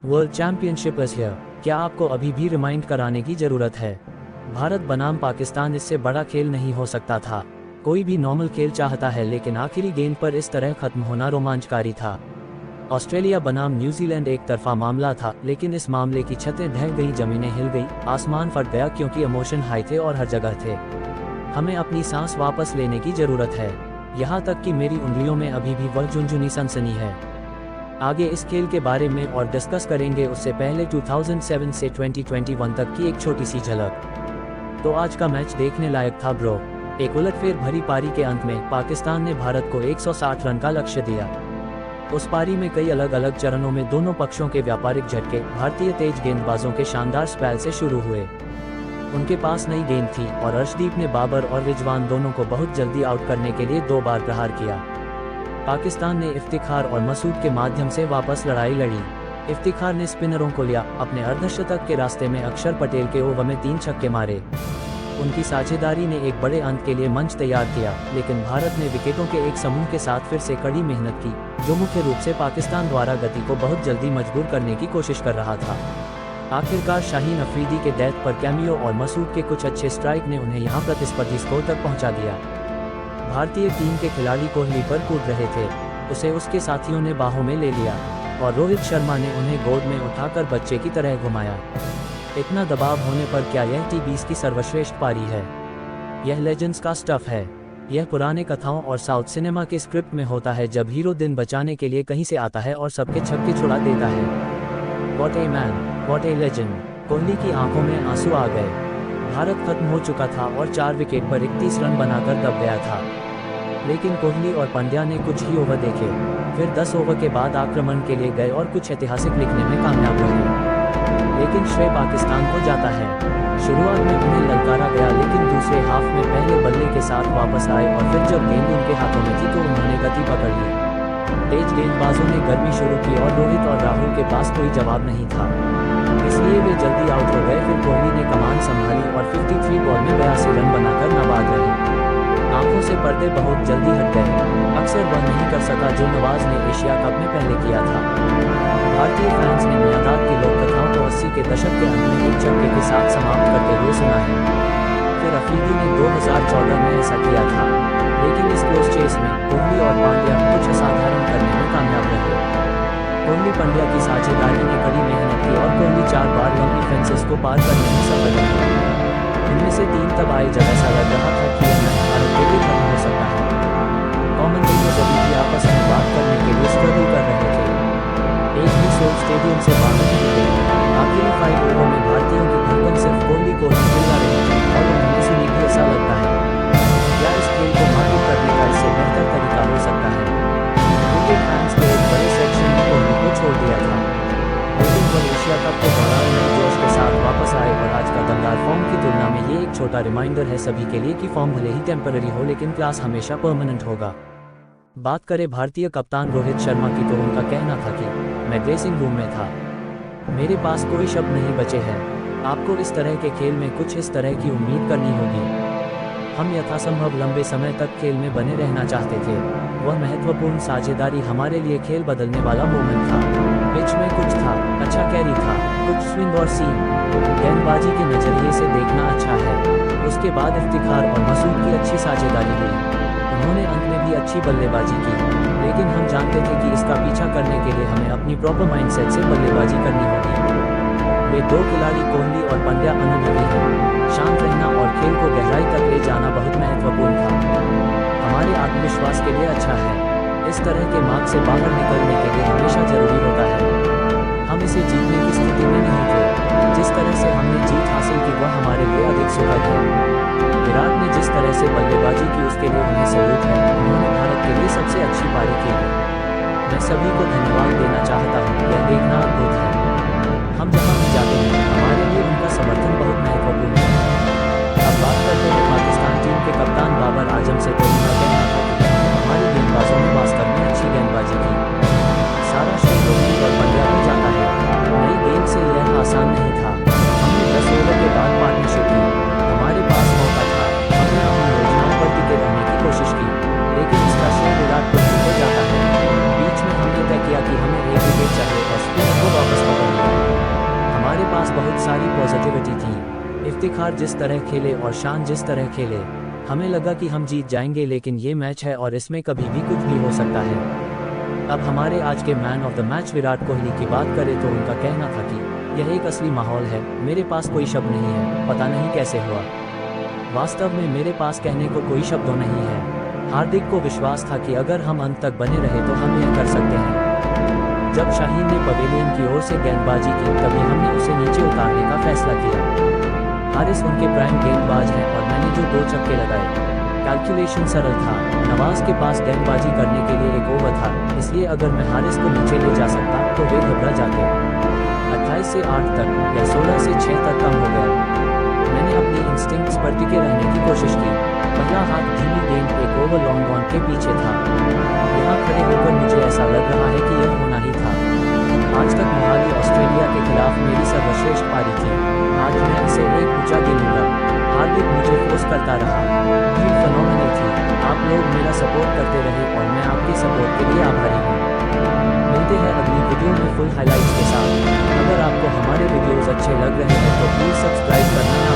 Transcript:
World championship is here. क्या आपको अभी भी रिमाइंड कराने की जरूरत है? भारत बनाम पाकिस्तान, इससे बड़ा खेल नहीं हो सकता था। कोई भी नॉर्मल खेल चाहता है, लेकिन आखिरी गेंद पर इस तरह खत्म होना रोमांचकारी था। ऑस्ट्रेलिया बनाम न्यूजीलैंड एक तरफा मामला था, लेकिन इस मामले की छतें ढह गई, जमीनें हिल गई, आसमान फट गया, क्योंकि इमोशन हाई थे और हर जगह थे। हमें अपनी सांस वापस लेने की जरूरत है। यहाँ तक कि मेरी उंगलियों में अभी भी वह झुनझुनी सनसनी है। आगे इस खेल के बारे में और डिस्कस करेंगे, उससे पहले 2007 से 2021 तक की एक छोटी सी झलक। तो आज का मैच देखने लायक था ब्रो। एक उलटफेर भरी पारी के अंत में पाकिस्तान ने भारत को 160 रन का लक्ष्य दिया। उस पारी में कई अलग अलग चरणों में दोनों पक्षों के व्यापारिक झटके भारतीय तेज गेंदबाजों के शानदार स्पेल से शुरू हुए। उनके पास नई गेंद थी और अर्शदीप ने बाबर और रिजवान दोनों को बहुत जल्दी आउट करने के लिए 2 बार प्रहार किया। पाकिस्तान ने इफ्तिखार और मसूद के माध्यम से वापस लड़ाई लड़ी। इफ्तिखार ने स्पिनरों को लिया, अपने अर्धशतक के रास्ते में अक्षर पटेल के ओवर में 3 छक्के मारे। उनकी साझेदारी ने एक बड़े अंत के लिए मंच तैयार किया, लेकिन भारत ने विकेटों के एक समूह के साथ फिर से कड़ी मेहनत की, जो मुख्य रूप से पाकिस्तान द्वारा गति को बहुत जल्दी मजबूर करने की कोशिश कर रहा था। आखिरकार शाहीन अफरीदी के डेथ पर कैमियो और मसूद के कुछ अच्छे स्ट्राइक ने उन्हें यहां प्रतिस्पर्धी स्कोर तक पहुंचा दिया। भारतीय टीम के खिलाड़ी कोहली पर कूद रहे थे, उसे उसके साथियों ने बाहों में ले लिया और रोहित शर्मा ने उन्हें गोद में उठाकर बच्चे की तरह घुमाया। इतना दबाव होने पर क्या यह टी20 की सर्वश्रेष्ठ पारी है? यह लेजेंड्स का स्टफ है। यह पुराने कथाओं और साउथ सिनेमा के स्क्रिप्ट में होता है, जब हीरो दिन बचाने के लिए कहीं से आता है और सबके छक्के छुड़ा देता है। What a man, what A legend. Kohli की आंखों में आंसू आ गए। भारत खत्म हो चुका था और 4 विकेट पर 31 रन बनाकर दब गया था। लेकिन कोहली और पंड्या ने कुछ ही ओवर देखे, फिर 10 ओवर के बाद आक्रमण के लिए गए और कुछ ऐतिहासिक लिखने में कामयाब रहे। लेकिन श्रेय पाकिस्तान को जाता है। शुरुआत में उन्हें ललकारा गया, लेकिन दूसरे हाफ में पहले बल्ले के साथ वापस आए और फिर जब गेंद उनके हाथों में थी तो उन्होंने गति पकड़ ली। तेज गेंदबाजों ने गर्मी शुरू की और रोहित और राहुल के पास कोई जवाब नहीं था, इसलिए वे जल्दी आउट हो गए। फिर कोहली ने कमान संभाली और 53 बॉल में 82 रन बनाकर नाबाद रहे। आंखों से पर्दे बहुत जल्दी हट गए। अक्सर वह नहीं कर सका जो नवाज ने एशिया कप में पहले किया था। भारतीय फैंस ने मियादाद की लोक कथाओं को 80 के दशक के अंत में एक छक्के के साथ समाप्त करते हुए सुना है। फिर अफरीदी ने 2014 में ऐसा किया था, लेकिन इस क्लोज चेस में कोहली और पांड्या कुछ असाधारण करने में कामयाब रहे। कोहली पंड्या की साझेदारी ने कड़ी मेहनत की और कोहली 4 बार लंबी फेंसेस को पार करने में सफल रहे। इनमें से 3 तब आए जब ऐसा लग रहा था कि यह मैच भारत के लिए खत्म हो सकता है। कमेंटेटर्स अभी भी आपस में बात करने के लिए स्ट्रगल कर रहे थे। एक भी सोच स्टेडियम से बाहर नहीं गई। आखिरी 5 ओवर में भारतीयों की धड़कन सिर्फ कोहली को ही चिल्ला रही थी और उन्होंने सुनी कि ऐसा लगता है क्या इस खेल को मार्केट करने का इससे बेहतर तरीका हो सकता है। क्रिकेट फैंस के एक बड़े सेक्शन ने कोहली को छोड़ दिया था, लेकिन वह एशिया कप के दौरान नए जोश के साथ वापस आए और आज का दमदार फॉर्म की तुलना में ये एक छोटा रिमाइंडर है सभी के लिए कि फॉर्म भले ही टेम्पररी हो, लेकिन क्लास हमेशा परमानेंट होगा। बात करें भारतीय कप्तान रोहित शर्मा की, तो उनका कहना था कि मैं ड्रेसिंग रूम में था, मेरे पास कोई शब्द नहीं बचे हैं। आपको इस तरह के खेल में कुछ इस तरह की उम्मीद करनी होगी। हम यथासंभव लंबे समय तक खेल में बने रहना चाहते थे। वह महत्वपूर्ण साझेदारी हमारे लिए खेल बदलने वाला मोमेंट था। पिच में कुछ था, अच्छा कैरी था, कुछ स्विंग और सीम। गेंदबाजी के नजरिए से देखना अच्छा है। उसके बाद इफ्तिखार और मसूद की अच्छी साझेदारी हुई। उन्होंने अंत में भी अच्छी बल्लेबाजी की, लेकिन हम जानते थे कि इसका पीछा करने के लिए हमें अपनी प्रॉपर माइंडसेट से बल्लेबाजी करनी होगी। वे 2 खिलाड़ी कोहली और पंड्या अनुभवी हैं। शांत रहना और खेल को गहराई तक ले जाना बहुत महत्वपूर्ण था। हमारे आत्मविश्वास के लिए अच्छा है। इस तरह के मार्ग से बाहर निकलने के लिए हमेशा जरूरी होता है। हम इसे जीतने की स्थिति में नहीं थे। जिस तरह से हमने जीत हासिल की वह हमारे लिए अधिक सुखद है। विराट ने जिस तरह से बल्लेबाजी की उसके लिए उन्हें सैल्यूट है। उन्होंने भारत के लिए सबसे अच्छी पारी खेली। मैं सभी को धन्यवाद देना चाहता हूँ। यह देखना अद्भुत है। हम जहाँ भी जाते हैं हमारे लिए उनका समर्थन बहुत महत्वपूर्ण है। अब बात करते हैं पाकिस्तान टीम के कप्तान बाबर आजम से, तो उनका कहना था कि हमारी गेंदबाजों ने वास्तव में अच्छी गेंदबाजी की। सारा श्रेय कोहली और पंड्या को जाता है। नई गेंद से यह आसान नहीं था। हमने 10 ओवर के बाद पार्टनरशिप की। हमारे पास मौका था, हमने अपनी योजनाओं पर टिके रहने की कोशिश की, लेकिन इसका श्रेय विराट कोहली को जाता है। बीच में हमने तय किया कि हमें एक विकेट चाहिए और स्पिनर को वापस पकड़ना। बहुत सारी पॉजिटिविटी थी। इफ्तिखार जिस तरह खेले और शान जिस तरह खेले, हमें लगा कि हम जीत जाएंगे, लेकिन ये मैच है और इसमें कभी भी कुछ भी हो सकता है। अब हमारे आज के man of the match Virat Kohli की बात करें तो उनका कहना था कि यह एक असली माहौल है, मेरे पास कोई शब्द नहीं है, पता नहीं कैसे हुआ। वास्तव में मेरे पास कहने को कोई शब्द नहीं है। हार्दिक को विश्वास था कि अगर हम अंत तक बने रहे तो हम यह कर सकते हैं। जब शाहीन ने पवेलियन की ओर से गेंदबाजी की तभी हमने उसे नीचे उतारने का फैसला किया। हारिस उनके प्राइम गेंदबाज हैं और मैंने जो 2 छक्के लगाए, कैलकुलेशन सरल था। नवाज के पास गेंदबाजी करने के लिए एक ओवर था, इसलिए अगर मैं हारिस को नीचे ले जा सकता तो वे घबरा जाते। 28 से 8 तक या 16 से 6 तक कम हो गया। मैंने अपनी इंस्टिंक्ट्स पर टिके रहने की कोशिश की। पहला हाथ धीमी गेंद एक ओवर लॉन्ग ऑन के पीछे था। यहाँ खड़े होकर मुझे ऐसा लग रहा है कि यह होना ही था। आज तक मोहाली ऑस्ट्रेलिया के खिलाफ मेरी सर्वश्रेष्ठ पारी थी। आज मैं इसे एक ऊंचा गिनूंगा। हार्दिक मुझे फोर्स करता रहा। भीड़ फेनोमेनल थी। आप लोग मेरा सपोर्ट करते रहे और मैं आपके सपोर्ट के लिए आभारी हूँ। मिलते हैं अगली वीडियो में फुल हाइलाइट्स के साथ। अगर आपको हमारे वीडियोस अच्छे लग रहे हैं तो प्लीज़ सब्सक्राइब करना